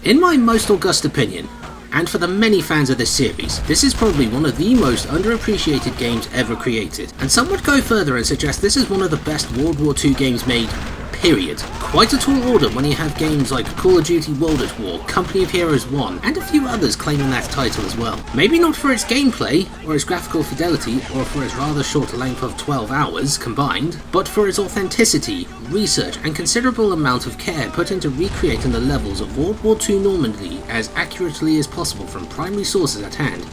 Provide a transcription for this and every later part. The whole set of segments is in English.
In my most august opinion, and for the many fans of this series, this is probably one of the most underappreciated games ever created, and some would go further and suggest this is one of the best World War II games made, period. Quite a tall order when you have games like Call of Duty World at War, Company of Heroes 1, and a few others claiming that title as well. Maybe not for its gameplay, or its graphical fidelity, or for its rather short length of 12 hours combined, but for its authenticity, research, and considerable amount of care put into recreating the levels of World War II Normandy as accurately as possible from primary sources at hand,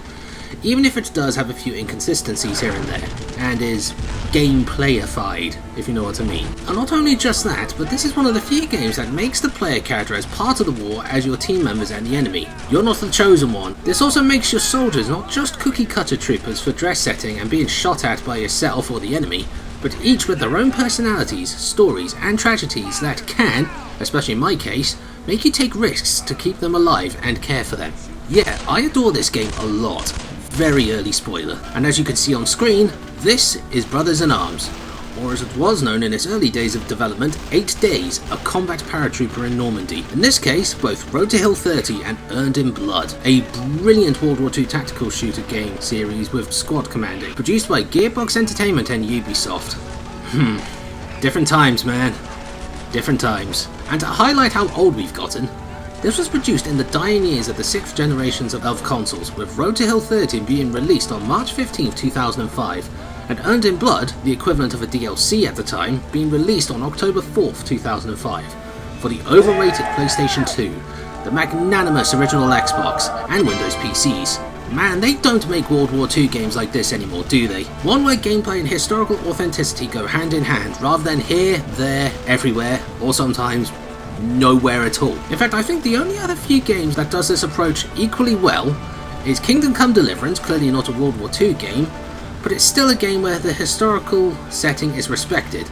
even if it does have a few inconsistencies here and there, and is gameplayified, if you know what I mean. And not only just that, but this is one of the few games that makes the player character as part of the war as your team members and the enemy. You're not the chosen one. This also makes your soldiers not just cookie cutter troopers for dress setting and being shot at by yourself or the enemy, but each with their own personalities, stories, and tragedies that can, especially in my case, make you take risks to keep them alive and care for them. Yeah, I adore this game a lot. Very early spoiler. And as you can see on screen, this is Brothers in Arms, or as it was known in its early days of development, 8 Days, a combat paratrooper in Normandy. In this case, both Road to Hill 30 and Earned in Blood, a brilliant World War II tactical shooter game series with squad commanding, produced by Gearbox Entertainment and Ubisoft. Different times, man. Different times. And to highlight how old we've gotten, this was produced in the dying years of the 6th generations of consoles, with Road to Hill 30 being released on March 15, 2005, and Earned in Blood, the equivalent of a DLC at the time, being released on October 4, 2005, for the overrated PlayStation 2, the magnanimous original Xbox, and Windows PCs. Man, they don't make World War II games like this anymore, do they? One where gameplay and historical authenticity go hand in hand, rather than here, there, everywhere, or sometimes nowhere at all. In fact, I think the only other few games that does this approach equally well is Kingdom Come Deliverance, clearly not a World War II game, but it's still a game where the historical setting is respected,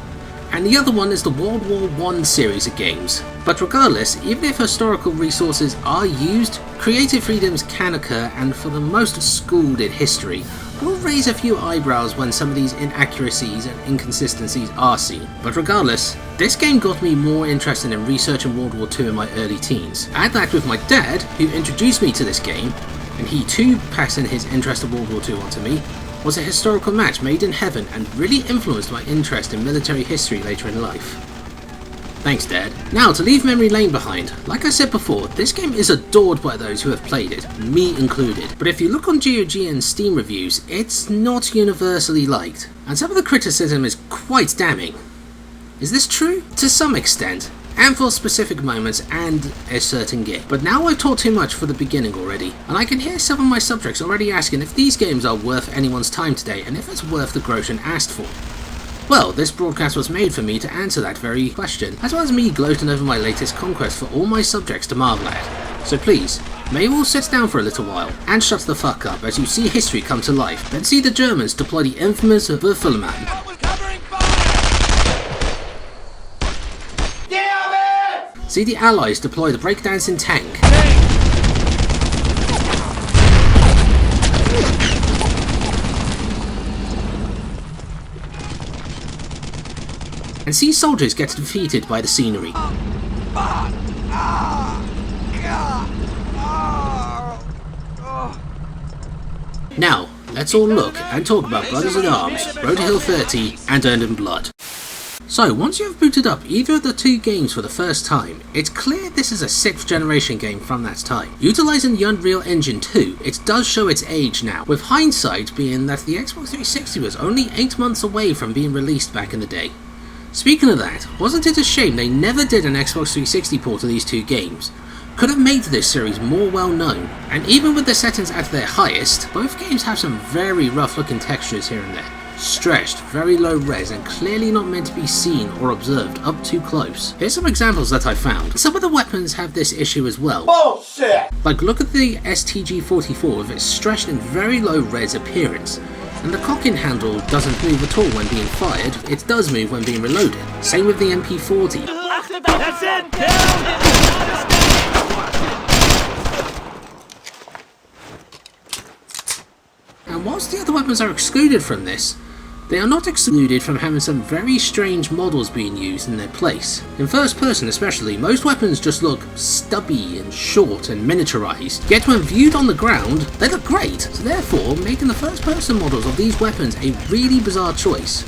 and the other one is the World War I series of games. But regardless, even if historical resources are used, creative freedoms can occur, and for the most schooled in history, will raise a few eyebrows when some of these inaccuracies and inconsistencies are seen. But regardless, this game got me more interested in researching World War II in my early teens. Add that with my dad, who introduced me to this game, and he too passing his interest in World War II onto me, was a historical match made in heaven and really influenced my interest in military history later in life. Thanks, Dad. Now, to leave memory lane behind, like I said before, this game is adored by those who have played it, me included. But if you look on GOG and Steam reviews, it's not universally liked, and some of the criticism is quite damning. Is this true? To some extent, and for specific moments and a certain game. But now I've talked too much for the beginning already, and I can hear some of my subjects already asking if these games are worth anyone's time today, and if it's worth the Groschen asked for. Well, this broadcast was made for me to answer that very question, as well as me gloating over my latest conquest for all my subjects to marvel at. So please, may you all sit down for a little while, and shut the fuck up as you see history come to life, then see the Germans deploy the infamous Würfelmann. See the Allies deploy the breakdancing tank. And see soldiers get defeated by the scenery. Now, let's all look and talk about Brothers in Arms, Road to Hill 30 and Earned in Blood. So, once you have booted up either of the two games for the first time, it's clear this is a 6th generation game from that time. Utilising the Unreal Engine 2, it does show its age now, with hindsight being that the Xbox 360 was only 8 months away from being released back in the day. Speaking of that, wasn't it a shame they never did an Xbox 360 port of these two games? Could have made this series more well known, and even with the settings at their highest, both games have some very rough looking textures here and there. Stretched, very low res, and clearly not meant to be seen or observed up too close. Here's some examples that I found. Some of the weapons have this issue as well. Bullshit! Like look at the STG-44 with its stretched and very low res appearance. And the cocking handle doesn't move at all when being fired, it does move when being reloaded. Same with the MP40. That's it! And whilst the other weapons are excluded from this, they are not excluded from having some very strange models being used in their place. In first person especially, most weapons just look stubby and short and miniaturized, yet when viewed on the ground, they look great, so therefore making the first person models of these weapons a really bizarre choice.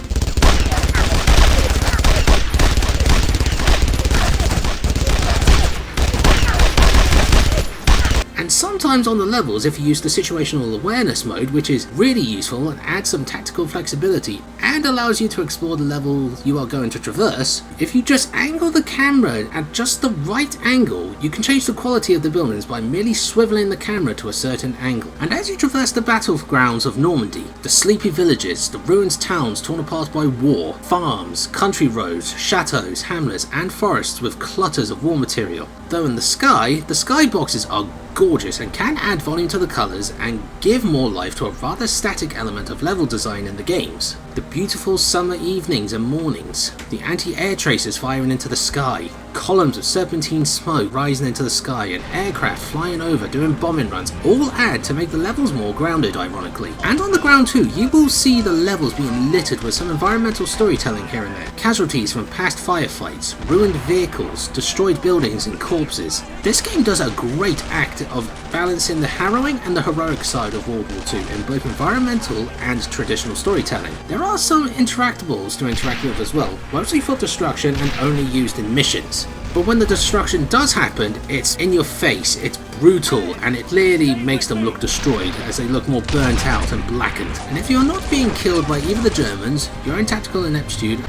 And sometimes on the levels, if you use the situational awareness mode, which is really useful and adds some tactical flexibility and allows you to explore the level you are going to traverse, if you just angle the camera at just the right angle, you can change the quality of the buildings by merely swiveling the camera to a certain angle. And as you traverse the battlegrounds of Normandy, the sleepy villages, the ruined towns torn apart by war, farms, country roads, chateaus, hamlets and forests with clutters of war material. Though in the skyboxes are gorgeous and can add volume to the colours and give more life to a rather static element of level design in the games. The beautiful summer evenings and mornings, the anti-air tracers firing into the sky, columns of serpentine smoke rising into the sky and aircraft flying over doing bombing runs all add to make the levels more grounded, ironically. And on the ground too, you will see the levels being littered with some environmental storytelling here and there. Casualties from past firefights, ruined vehicles, destroyed buildings and corpses. This game does a great act of balancing the harrowing and the heroic side of World War II in both environmental and traditional storytelling. There are some interactables to interact with as well, mostly for destruction and only used in missions. But when the destruction does happen, it's in your face, it's brutal, and it clearly makes them look destroyed as they look more burnt out and blackened. And if you're not being killed by either the Germans, your own tactical ineptitude,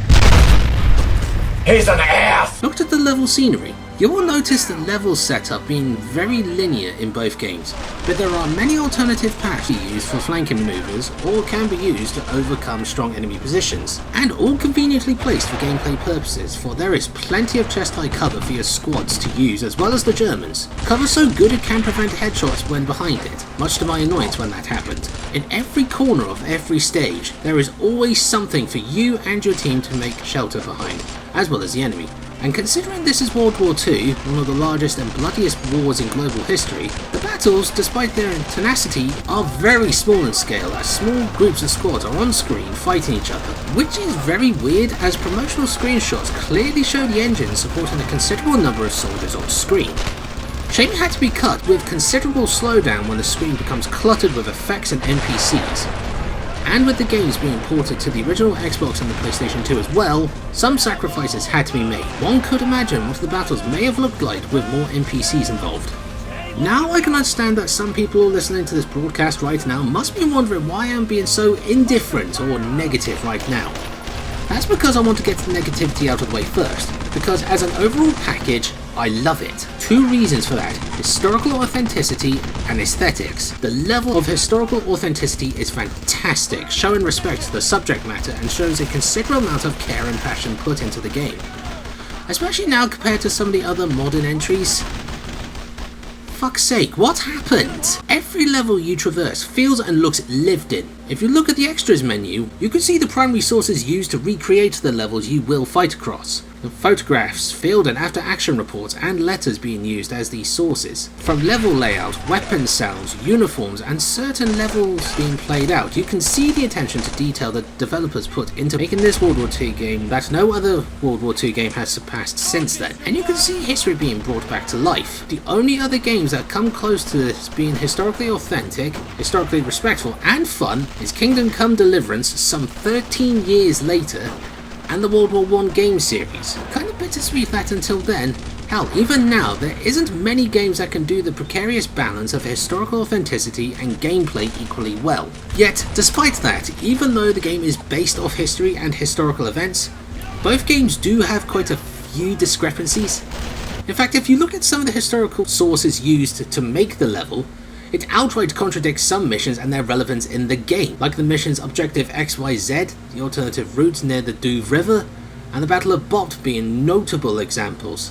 he's an ass! Look at the level scenery. You will notice the level setup being very linear in both games, but there are many alternative paths used for flanking maneuvers or can be used to overcome strong enemy positions, and all conveniently placed for gameplay purposes, for there is plenty of chest-high cover for your squads to use as well as the Germans. Cover so good it can prevent headshots when behind it, much to my annoyance when that happened. In every corner of every stage, there is always something for you and your team to make shelter behind, as well as the enemy. And considering this is World War II, one of the largest and bloodiest wars in global history, the battles, despite their tenacity, are very small in scale as small groups of squads are on screen fighting each other, which is very weird as promotional screenshots clearly show the engine supporting a considerable number of soldiers on screen. Shame it had to be cut with considerable slowdown when the screen becomes cluttered with effects and NPCs. And with the games being ported to the original Xbox and the PlayStation 2 as well, some sacrifices had to be made. One could imagine what the battles may have looked like with more NPCs involved. Now I can understand that some people listening to this broadcast right now must be wondering why I'm being so indifferent or negative right now. That's because I want to get the negativity out of the way first, because as an overall package, I love it. Two reasons for that: historical authenticity and aesthetics. The level of historical authenticity is fantastic, showing respect to the subject matter and shows a considerable amount of care and passion put into the game. Especially now compared to some of the other modern entries. Fuck's sake, what happened? Every level you traverse feels and looks lived in. If you look at the extras menu, you can see the primary sources used to recreate the levels you will fight across. The photographs, field and after action reports and letters being used as these sources. From level layout, weapon sounds, uniforms and certain levels being played out, you can see the attention to detail that developers put into making this World War II game that no other World War II game has surpassed since then. And you can see history being brought back to life. The only other games that come close to this being historically authentic, historically respectful and fun is Kingdom Come Deliverance some 13 years later, and the World War I game series. Kind of bittersweet that until then, hell, even now, there isn't many games that can do the precarious balance of historical authenticity and gameplay equally well. Yet, despite that, even though the game is based off history and historical events, both games do have quite a few discrepancies. In fact, if you look at some of the historical sources used to make the level, it outright contradicts some missions and their relevance in the game, like the mission's Objective XYZ, the alternative routes near the Douve River, and the Battle of Bot being notable examples.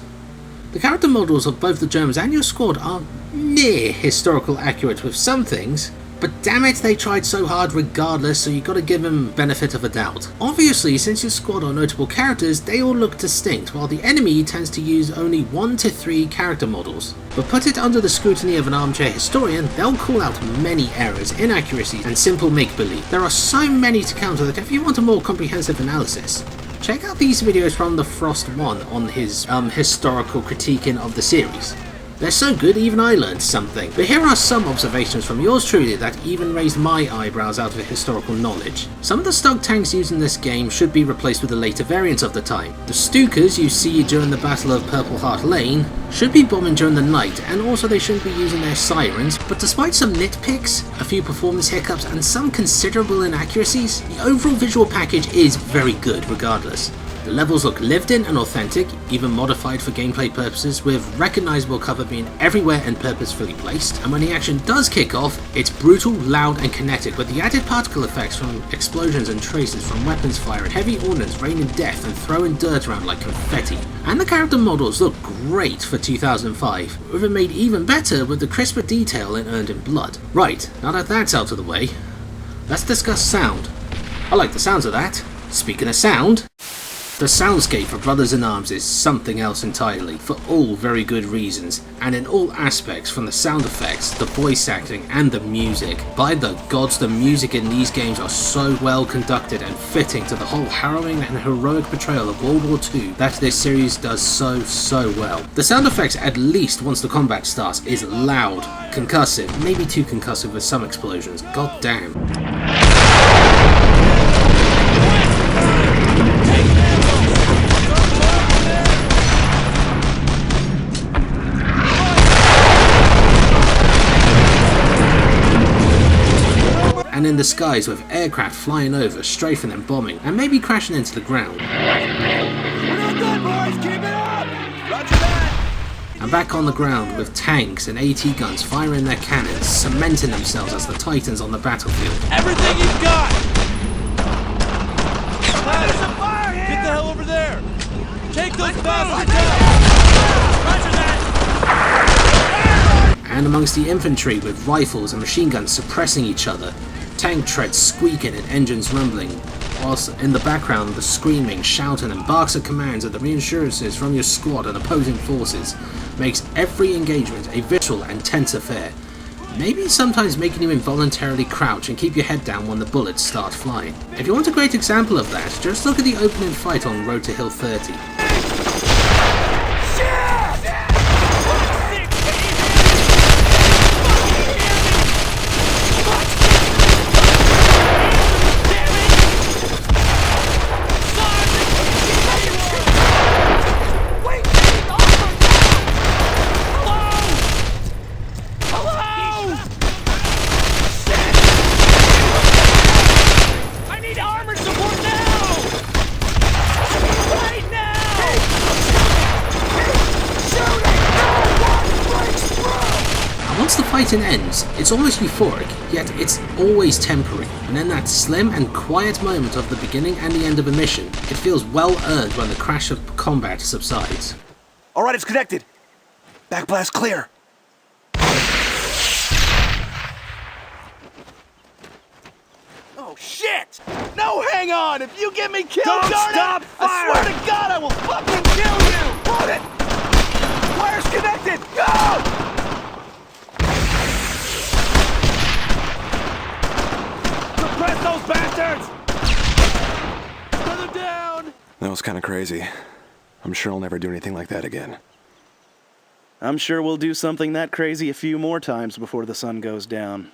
The character models of both the Germans and your squad are near historical accurate with some things, But damn it, they tried so hard regardless, so you gotta give them benefit of a doubt. Obviously, since your squad are notable characters, they all look distinct, while the enemy tends to use only 1 to 3 character models. But put it under the scrutiny of an armchair historian, they'll call out many errors, inaccuracies, and simple make-believe. There are so many to counter that if you want a more comprehensive analysis, check out these videos from the Frost One on his historical critiquing of the series. They're so good, even I learned something. But here are some observations from yours truly that even raised my eyebrows out of historical knowledge. Some of the stock tanks used in this game should be replaced with the later variants of the time. The Stukas you see during the Battle of Purple Heart Lane should be bombing during the night, and also they shouldn't be using their sirens, but despite some nitpicks, a few performance hiccups, and some considerable inaccuracies, the overall visual package is very good regardless. The levels look lived in and authentic, even modified for gameplay purposes, with recognisable cover being everywhere and purposefully placed, and when the action does kick off, it's brutal, loud and kinetic, with the added particle effects from explosions and traces from weapons fire and heavy ordnance raining death and throwing dirt around like confetti. And the character models look great for 2005, with it made even better with the crisper detail it earned in blood. Right, now that that's out of the way, let's discuss sound. I like the sounds of that. Speaking of sound, the soundscape for Brothers in Arms is something else entirely, for all very good reasons, and in all aspects, from the sound effects, the voice acting, and the music. By the gods, the music in these games are so well conducted and fitting to the whole harrowing and heroic portrayal of World War II that this series does so well. The sound effects, at least once the combat starts, is loud, concussive, maybe too concussive with some explosions, god damn. And in the skies with aircraft flying over, strafing and bombing, and maybe crashing into the ground. We're not done, boys! Keep it up! Roger that! And back on the ground with tanks and AT guns firing their cannons, cementing themselves as the Titans on the battlefield. Everything you've got! There's a fire here! Get the hell over there! Take those bastards out! Roger that! And amongst the infantry with rifles and machine guns suppressing each other, tank treads squeaking and engines rumbling, whilst in the background the screaming, shouting and barks of commands of the reassurances from your squad and opposing forces makes every engagement a visceral and tense affair, maybe sometimes making you involuntarily crouch and keep your head down when the bullets start flying. If you want a great example of that, just look at the opening fight on Road to Hill 30. Once the fighting ends, it's almost euphoric, yet it's always temporary, and in that slim and quiet moment of the beginning and the end of a mission, it feels well earned when the crash of combat subsides. Alright, it's connected! Backblast clear! Oh shit! No, hang on! If you get me killed, don't stop fire! I swear to God I will fucking kill you! Hold it! Wire's connected! Go! Suppress those bastards! Put them down! That was kind of crazy. I'm sure I'll never do anything like that again. I'm sure we'll do something that crazy a few more times before the sun goes down.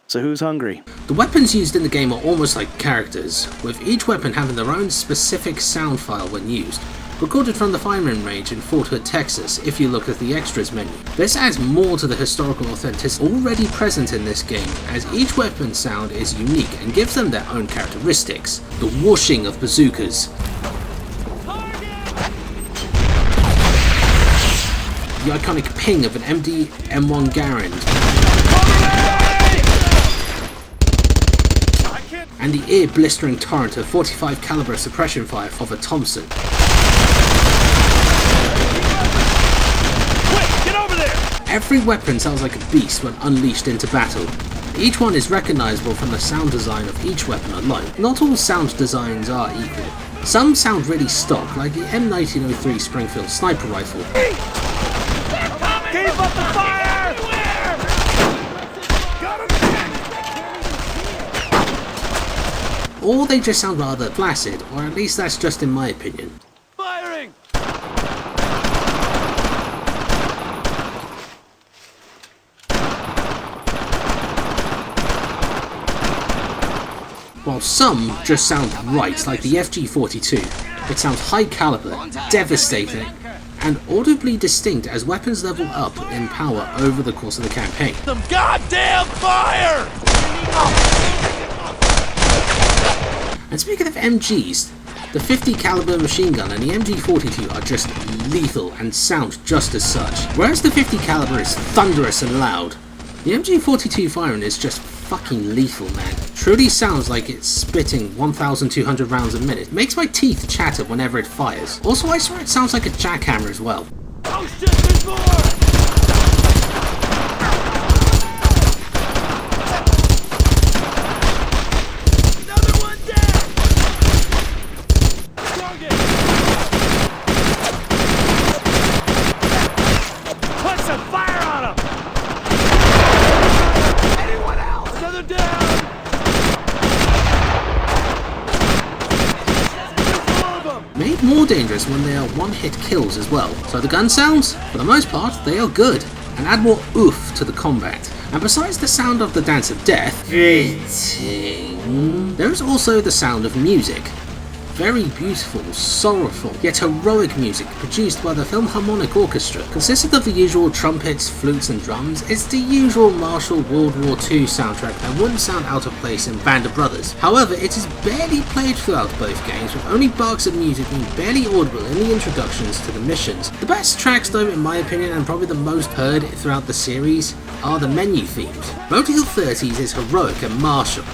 So who's hungry? The weapons used in the game are almost like characters, with each weapon having their own specific sound file when used, recorded from the firing range in Fort Hood, Texas, if you look at the extras menu. This adds more to the historical authenticity already present in this game, as each weapon's sound is unique and gives them their own characteristics. The whooshing of bazookas, the iconic ping of an MD M1 Garand, and the ear-blistering torrent of 45 caliber suppression fire of a Thompson. Quick, get over there! Every weapon sounds like a beast when unleashed into battle. Each one is recognizable from the sound design of each weapon alone. Not all sound designs are equal. Some sound really stock, like the M1903 Springfield sniper rifle. Keep up the fire! Or they just sound rather placid, or at least that's just in my opinion. Firing! While some just sound right, like the FG-42. It sounds high caliber, devastating, and audibly distinct as weapons level up in power over the course of the campaign. Some goddamn fire! And speaking of MGs, the 50 caliber machine gun and the MG42 are just lethal and sound just as such. Whereas the 50 caliber is thunderous and loud, the MG42 firing is just fucking lethal, man. Truly sounds like it's spitting 1,200 rounds a minute. Makes my teeth chatter whenever it fires. Also, I swear it sounds like a jackhammer as well. Oh shit, there's more! Another one down! Target! Put some fire on him! Anyone else? Another down! Made more dangerous when they are one-hit kills as well. So the gun sounds, for the most part, they are good, and add more oof to the combat. And besides the sound of the Dance of Death, there is also the sound of music. Very beautiful, sorrowful, yet heroic music produced by the Philharmonic Orchestra. Consisted of the usual trumpets, flutes and drums. It's the usual Marshall World War II soundtrack that wouldn't sound out of place in Band of Brothers. However, it is barely played throughout both games, with only barks of music being barely audible in the introductions to the missions. The best tracks though, in my opinion, and probably the most heard throughout the series, are the menu themes. Motor Hill 30s is heroic and martial.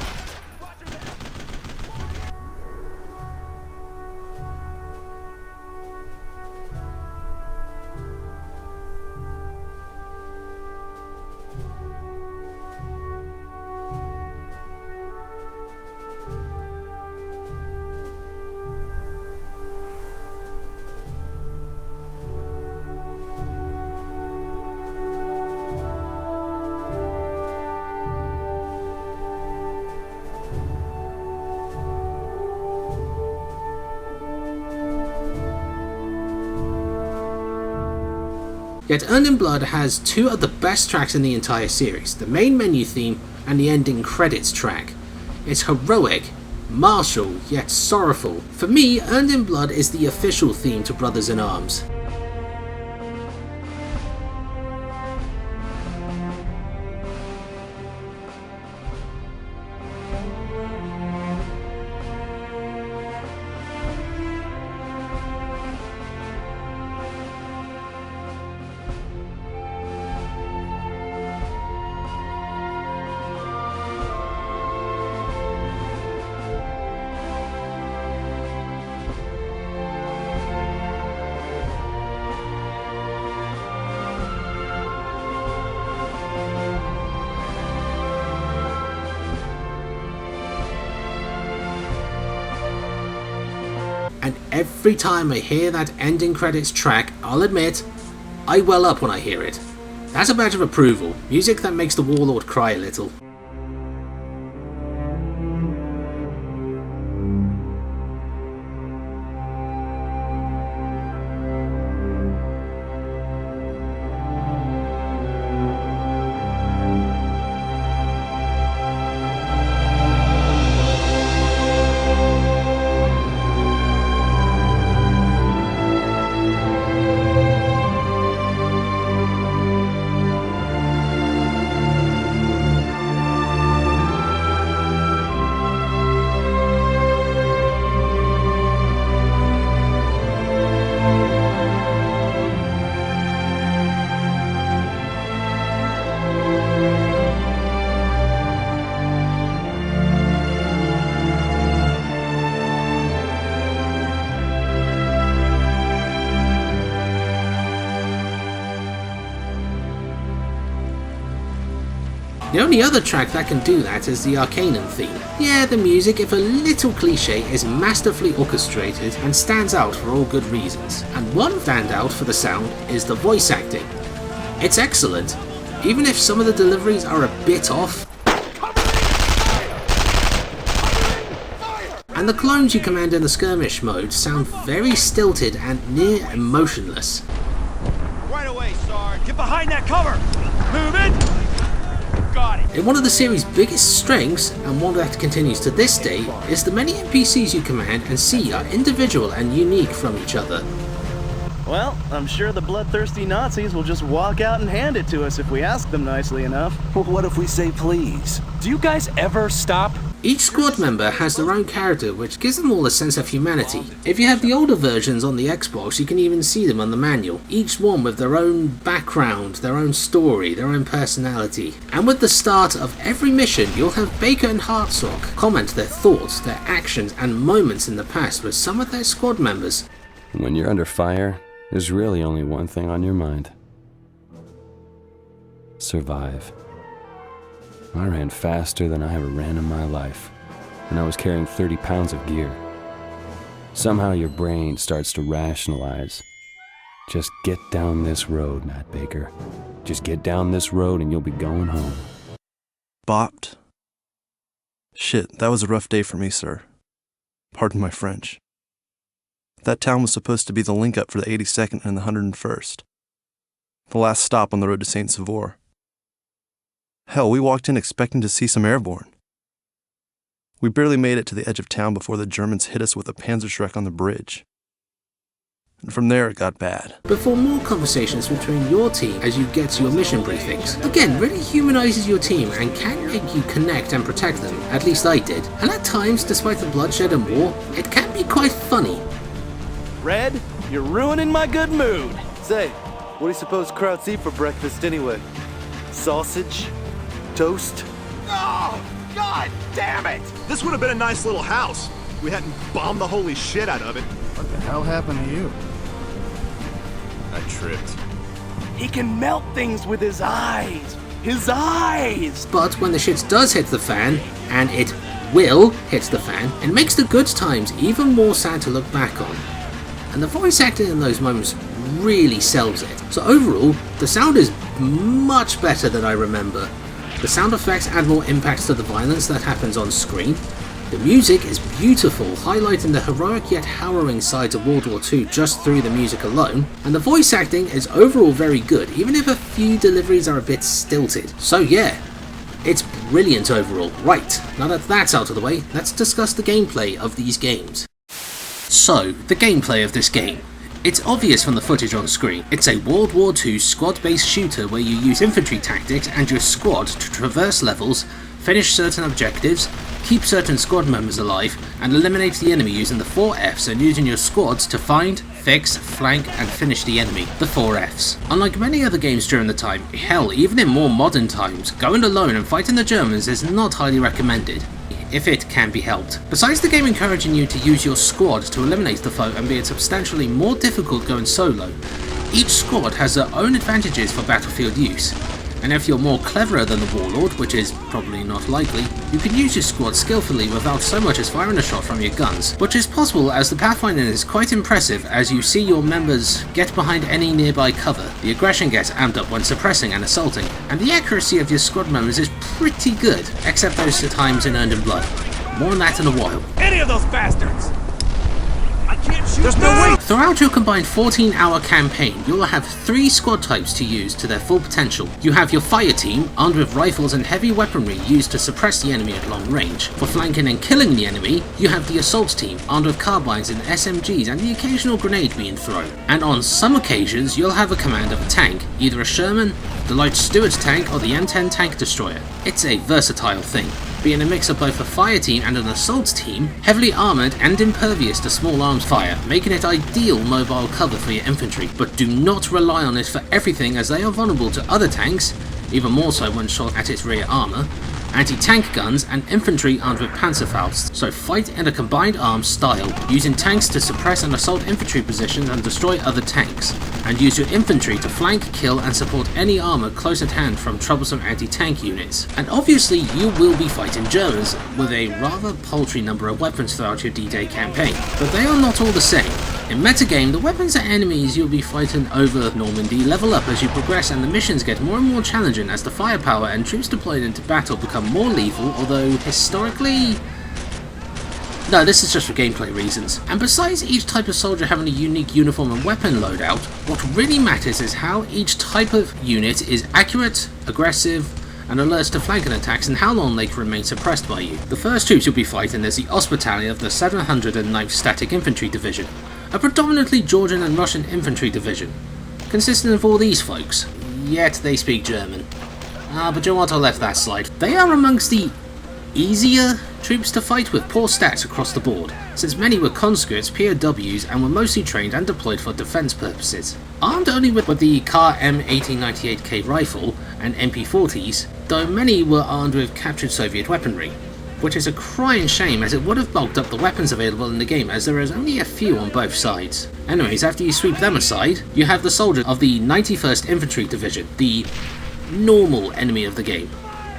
Yet Earned in Blood has two of the best tracks in the entire series, the main menu theme and the ending credits track. It's heroic, martial, yet sorrowful. For me, Earned in Blood is the official theme to Brothers in Arms. And every time I hear that ending credits track, I'll admit, I well up when I hear it. That's a badge of approval, music that makes the Warlord cry a little. The only other track that can do that is the Arcanum theme. Yeah, the music, if a little cliche, is masterfully orchestrated and stands out for all good reasons. And one standout for the sound is the voice acting. It's excellent, even if some of the deliveries are a bit off. And the clones you command in the skirmish mode sound very stilted and near emotionless. Right away, Sarge. Get behind that cover. Move it. Got it. And one of the series' biggest strengths, and one that continues to this day, is the many NPCs you command and see are individual and unique from each other. Well, I'm sure the bloodthirsty Nazis will just walk out and hand it to us if we ask them nicely enough. Well, what if we say please? Do you guys ever stop? Each squad member has their own character, which gives them all a sense of humanity. If you have the older versions on the Xbox, you can even see them on the manual, each one with their own background, their own story, their own personality. And with the start of every mission, you'll have Baker and Hartsock comment their thoughts, their actions and moments in the past with some of their squad members. When you're under fire, there's really only one thing on your mind. Survive. I ran faster than I ever ran in my life, and I was carrying 30 pounds of gear. Somehow your brain starts to rationalize. Just get down this road, Matt Baker. Just get down this road and you'll be going home. Bopped. Shit, that was a rough day for me, sir. Pardon my French. That town was supposed to be the link-up for the 82nd and the 101st. The last stop on the road to Saint Sauveur. Hell, we walked in expecting to see some airborne. We barely made it to the edge of town before the Germans hit us with a Panzerschreck on the bridge. And from there it got bad. Before more conversations between your team as you get to your mission briefings. Again, really humanizes your team and can make you connect and protect them, at least I did. And at times, despite the bloodshed and war, it can be quite funny. Red, you're ruining my good mood. Say, what do you suppose Krauts eat for breakfast anyway? Sausage? Toast? Oh, God damn it! This would have been a nice little house. We hadn't bombed the holy shit out of it. What the hell happened to you? I tripped. He can melt things with his eyes. His eyes! But when the shit does hit the fan, and it will hit the fan, it makes the good times even more sad to look back on. And the voice acting in those moments really sells it. So overall, the sound is much better than I remember. The sound effects add more impact to the violence that happens on screen. The music is beautiful, highlighting the heroic yet harrowing sides of World War II just through the music alone. And the voice acting is overall very good, even if a few deliveries are a bit stilted. So yeah, it's brilliant overall. Right, now that that's out of the way, let's discuss the gameplay of these games. So, the gameplay of this game. It's obvious from the footage on screen. It's a World War II squad-based shooter where you use infantry tactics and your squad to traverse levels, finish certain objectives, keep certain squad members alive, and eliminate the enemy using the 4 Fs and using your squads to find, fix, flank, and finish the enemy, the 4 Fs. Unlike many other games during the time, hell, even in more modern times, going alone and fighting the Germans is not highly recommended, if it can be helped. Besides the game encouraging you to use your squad to eliminate the foe and be it substantially more difficult going solo, each squad has their own advantages for battlefield use. And if you're more cleverer than the Warlord, which is probably not likely, you can use your squad skillfully without so much as firing a shot from your guns, which is possible as the pathfinding is quite impressive as you see your members get behind any nearby cover, the aggression gets amped up when suppressing and assaulting, and the accuracy of your squad members is pretty good, except those times in Earned in Blood. More on that in a while. Any of those bastards! I can't shoot. There's no way! Throughout your combined 14-hour campaign, you will have 3 squad types to use to their full potential. You have your fire team, armed with rifles and heavy weaponry used to suppress the enemy at long range. For flanking and killing the enemy, you have the assault team, armed with carbines and SMGs and the occasional grenade being thrown. And on some occasions, you'll have a command of a tank, either a Sherman, the Light Steward's tank, or the M10 tank destroyer. It's a versatile thing, being a mix of both a fire team and an assault team, heavily armoured and impervious to small arms fire, making it ideal mobile cover for your infantry, but do not rely on it for everything as they are vulnerable to other tanks, even more so when shot at its rear armour, anti-tank guns, and infantry armed with Panzerfaust, so fight in a combined arms style, using tanks to suppress and assault infantry positions and destroy other tanks, and use your infantry to flank, kill and support any armour close at hand from troublesome anti-tank units. And obviously you will be fighting Germans with a rather paltry number of weapons throughout your D-Day campaign, but they are not all the same. In metagame, the weapons and enemies you'll be fighting over Normandy level up as you progress, and the missions get more and more challenging as the firepower and troops deployed into battle become more lethal, although historically... No, this is just for gameplay reasons. And besides each type of soldier having a unique uniform and weapon loadout, what really matters is how each type of unit is accurate, aggressive, and alerts to flanking attacks, and how long they can remain suppressed by you. The first troops you'll be fighting is the Ost Battalion of the 709th Static Infantry Division, a predominantly Georgian and Russian infantry division, consisting of all these folks, yet they speak German. But you know what, I'll let that slide. They are amongst the easier troops to fight with poor stats across the board, since many were conscripts, POWs, and were mostly trained and deployed for defence purposes. Armed only with the Kar M1898K rifle and MP40s, though many were armed with captured Soviet weaponry, which is a crying shame as it would have bulked up the weapons available in the game, as there is only a few on both sides. Anyways, after you sweep them aside, you have the soldiers of the 91st Infantry Division, the normal enemy of the game.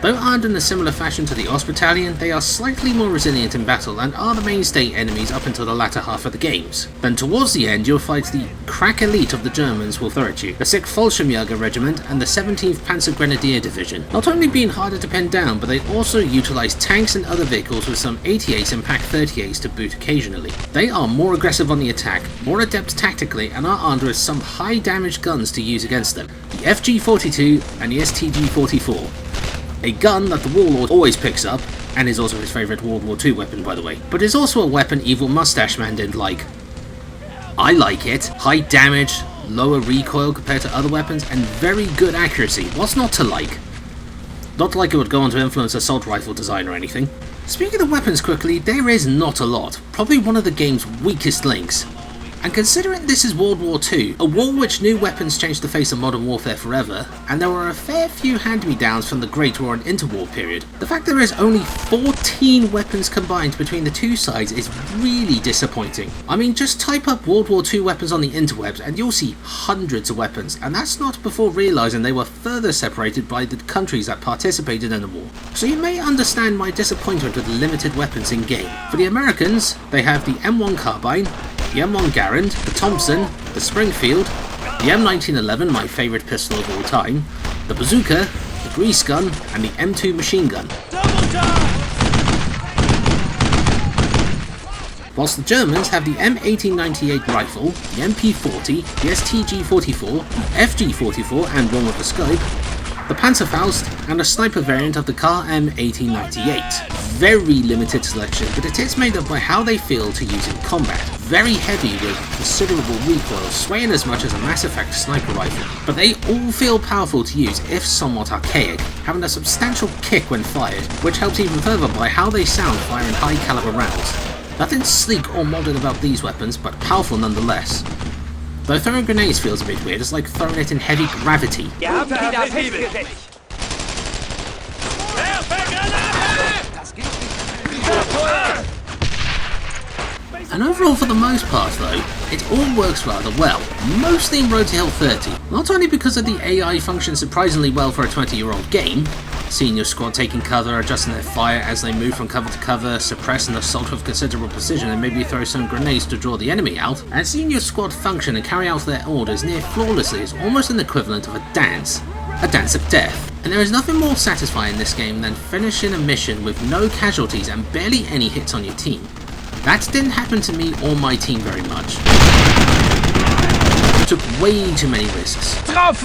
Though armed in a similar fashion to the Ost Battalion, they are slightly more resilient in battle and are the mainstay enemies up until the latter half of the games. Then towards the end you'll fight the crack elite of the Germans will throw at you, the 6th Fallschirmjäger Regiment and the 17th Panzer Grenadier Division, not only being harder to pin down, but they also utilise tanks and other vehicles with some 88s and Pak 38s to boot occasionally. They are more aggressive on the attack, more adept tactically, and are armed with some high damage guns to use against them, the FG-42 and the STG-44. A gun that the Warlord always picks up, and is also his favourite World War II weapon by the way, but is also a weapon Evil Mustache Man didn't like. I like it. High damage, lower recoil compared to other weapons, and very good accuracy. What's not to like? Not like it would go on to influence assault rifle design or anything. Speaking of weapons quickly, there is not a lot, probably one of the game's weakest links. And considering this is World War II, a war which new weapons changed the face of modern warfare forever, and there were a fair few hand-me-downs from the Great War and Interwar period, the fact there is only 14 weapons combined between the two sides is really disappointing. I mean, just type up World War II weapons on the interwebs and you'll see hundreds of weapons, and that's not before realising they were further separated by the countries that participated in the war. So you may understand my disappointment with the limited weapons in game. For the Americans, they have the M1 Carbine, the M1 Garand, the Thompson, the Springfield, the M1911, my favourite pistol of all time, the Bazooka, the Grease Gun, and the M2 Machine Gun. Whilst the Germans have the M1898 rifle, the MP40, the STG-44, the FG-44 and one with the scope, the Panzerfaust, and a sniper variant of the Kar M1898. Very limited selection, but it is made up by how they feel to use in combat. Very heavy with considerable recoil, swaying as much as a Mass Effect sniper rifle, but they all feel powerful to use if somewhat archaic, having a substantial kick when fired, which helps even further by how they sound firing high caliber rounds. Nothing sleek or modern about these weapons, but powerful nonetheless. Though throwing grenades feels a bit weird, it's like throwing it in heavy gravity. And overall, for the most part though, it all works rather well, mostly in Road to Hill 30. Not only because of the AI functions surprisingly well for a 20-year-old game, seeing your squad taking cover, adjusting their fire as they move from cover to cover, suppress and assault with considerable precision and maybe throw some grenades to draw the enemy out, and seeing your squad function and carry out their orders near flawlessly is almost an equivalent of a dance of death. And there is nothing more satisfying in this game than finishing a mission with no casualties and barely any hits on your team. That didn't happen to me or my team very much. Took way too many risks. Heart's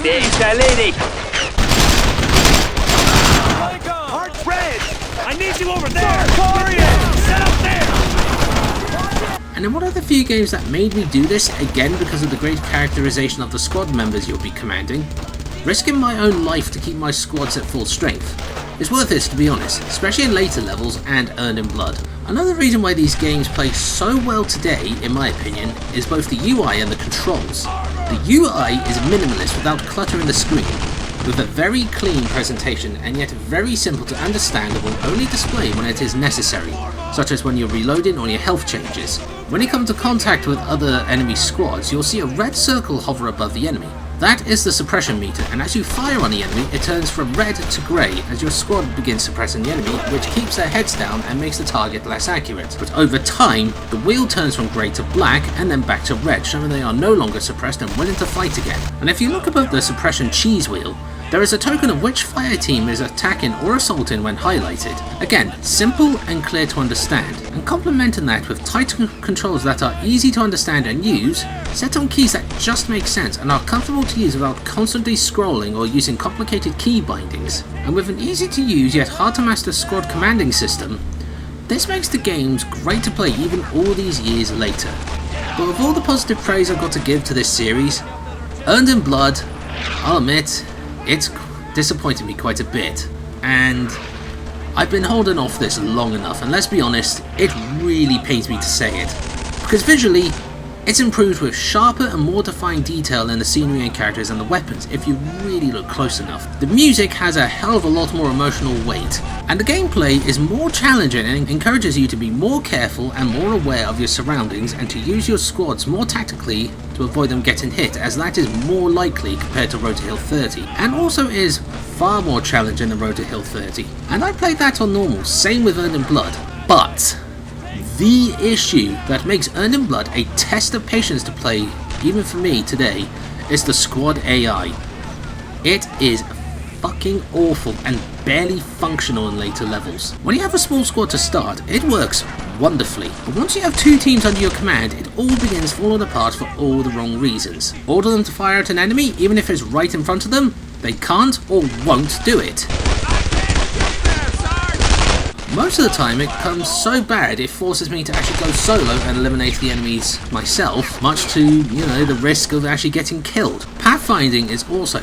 red! I need you over there! Set up there! And in one of the few games that made me do this, again because of the great characterization of the squad members you'll be commanding, risking my own life to keep my squads at full strength. It's worth it to be honest, especially in later levels and Earned in Blood. Another reason why these games play so well today, in my opinion, is both the UI and the controls. The UI is minimalist without cluttering the screen. with a very clean presentation and yet very simple to understand and will only display when it is necessary, such as when you're reloading or your health changes. When you come into contact with other enemy squads, you'll see a red circle hover above the enemy. That is the suppression meter, and as you fire on the enemy, it turns from red to grey as your squad begins suppressing the enemy, which keeps their heads down and makes the target less accurate. But over time, the wheel turns from grey to black and then back to red, showing they are no longer suppressed and willing to fight again. And if you look above the suppression cheese wheel, there is a token of which fire team is attacking or assaulting when highlighted. Again, simple and clear to understand, and complementing that with tight controls that are easy to understand and use, set on keys that just make sense and are comfortable to use without constantly scrolling or using complicated key bindings. And with an easy to use yet hard to master squad commanding system, this makes the games great to play even all these years later. But with all the positive praise I've got to give to this series, Earned in Blood, I'll admit, it's disappointed me quite a bit, and I've been holding off this long enough, and let's be honest, it really pains me to say it, because visually, it's improved with sharper and more defined detail in the scenery and characters and the weapons if you really look close enough. The music has a hell of a lot more emotional weight, and the gameplay is more challenging and encourages you to be more careful and more aware of your surroundings and to use your squads more tactically to avoid them getting hit, as that is more likely compared to Road to Hill 30, and also is far more challenging than Road to Hill 30. And I played that on normal, same with Earned in Blood, but the issue that makes Earned in Blood a test of patience to play, even for me today, is the squad AI. It is fucking awful and barely functional in later levels. When you have a small squad to start, it works wonderfully, but once you have two teams under your command, it all begins falling apart for all the wrong reasons. Order them to fire at an enemy, even if it's right in front of them, they can't or won't do it. Most of the time it becomes so bad it forces me to actually go solo and eliminate the enemies myself, much to, the risk of actually getting killed. Pathfinding is also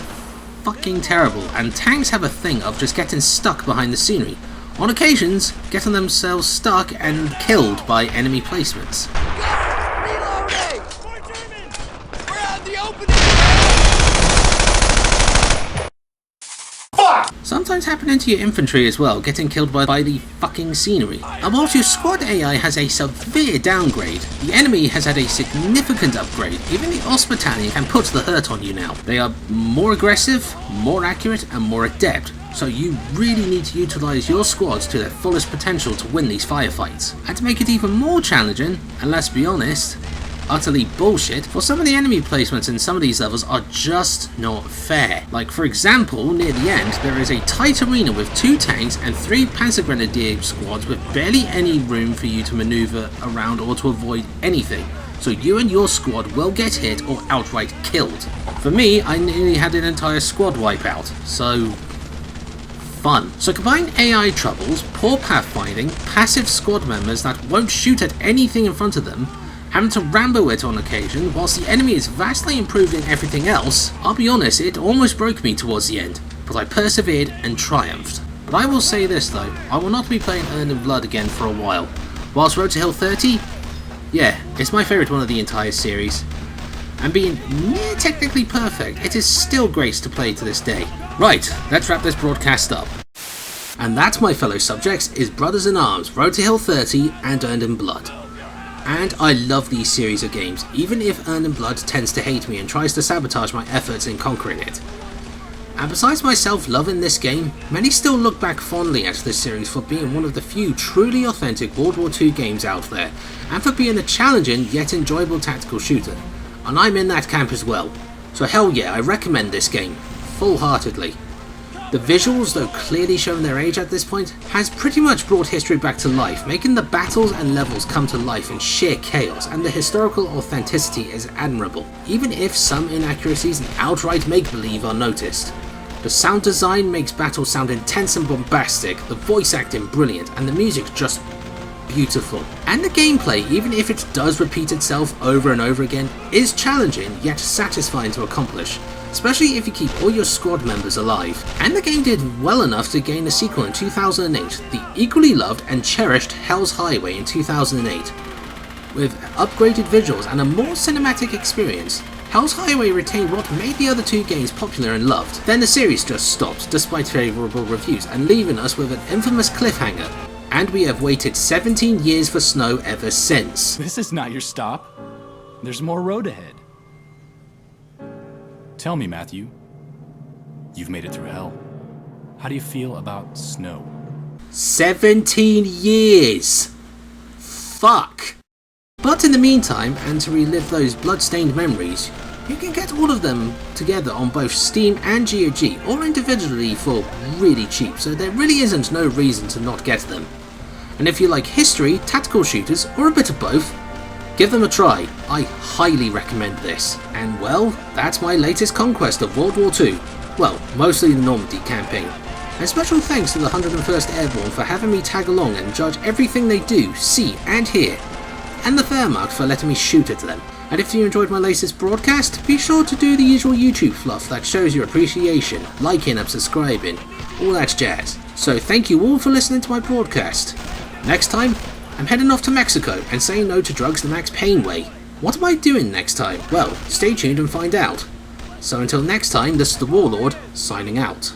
fucking terrible, and tanks have a thing of just getting stuck behind the scenery, on occasions getting themselves stuck and killed by enemy placements. Reloading! More Germans! We're out in the opening! Sometimes happening to your infantry as well, getting killed by the fucking scenery. And whilst your squad AI has a severe downgrade, the enemy has had a significant upgrade. Even the OS battalion can put the hurt on you now. They are more aggressive, more accurate, and more adept, so you really need to utilise your squads to their fullest potential to win these firefights. And to make it even more challenging, and let's be honest, utterly bullshit, for some of the enemy placements in some of these levels are just not fair. Like for example, near the end, there is a tight arena with 2 tanks and 3 Panzer Grenadier squads with barely any room for you to maneuver around or to avoid anything. So you and your squad will get hit or outright killed. For me, I nearly had an entire squad wipe out, so fun. So combine AI troubles, poor pathfinding, passive squad members that won't shoot at anything in front of them, having to Rambo it on occasion, whilst the enemy is vastly improved in everything else. I'll be honest, it almost broke me towards the end, but I persevered and triumphed. But I will say this though, I will not be playing Earned in Blood again for a while. Whilst Road to Hill 30, yeah, it's my favourite one of the entire series. And being near technically perfect, it is still great to play to this day. Right, let's wrap this broadcast up. And that, my fellow subjects, is Brothers in Arms, Road to Hill 30 and Earned in Blood. And I love these series of games, even if Earned in Blood tends to hate me and tries to sabotage my efforts in conquering it. And besides myself loving this game, many still look back fondly at this series for being one of the few truly authentic World War II games out there, and for being a challenging yet enjoyable tactical shooter. And I'm in that camp as well, so hell yeah, I recommend this game, full-heartedly. The visuals, though clearly showing their age at this point, has pretty much brought history back to life, making the battles and levels come to life in sheer chaos, and the historical authenticity is admirable, even if some inaccuracies and outright make-believe are noticed. The sound design makes battles sound intense and bombastic, the voice acting brilliant, and the music just beautiful. And the gameplay, even if it does repeat itself over and over again, is challenging yet satisfying to accomplish, especially if you keep all your squad members alive. And the game did well enough to gain a sequel in 2008, the equally loved and cherished Hell's Highway in 2008. With upgraded visuals and a more cinematic experience, Hell's Highway retained what made the other two games popular and loved. Then the series just stopped, despite favourable reviews, and leaving us with an infamous cliffhanger. And we have waited 17 years for Snow ever since. This is not your stop. There's more road ahead. Tell me, Matthew. You've made it through hell. How do you feel about Snow? 17 years! Fuck! But in the meantime, and to relive those blood-stained memories, you can get all of them together on both Steam and GOG, or individually for really cheap, so there really isn't no reason to not get them. And if you like history, tactical shooters, or a bit of both, give them a try. I highly recommend this. And well, that's my latest conquest of World War II. Well, mostly the Normandy campaign. And special thanks to the 101st Airborne for having me tag along and judge everything they do, see and hear. And the Wehrmacht for letting me shoot at them. And if you enjoyed my latest broadcast, be sure to do the usual YouTube fluff that shows your appreciation, liking and subscribing, all that jazz. So thank you all for listening to my broadcast. Next time, I'm heading off to Mexico and saying no to drugs the Max Payne way. What am I doing next time? Well, stay tuned and find out. So until next time, this is the Warlord, signing out.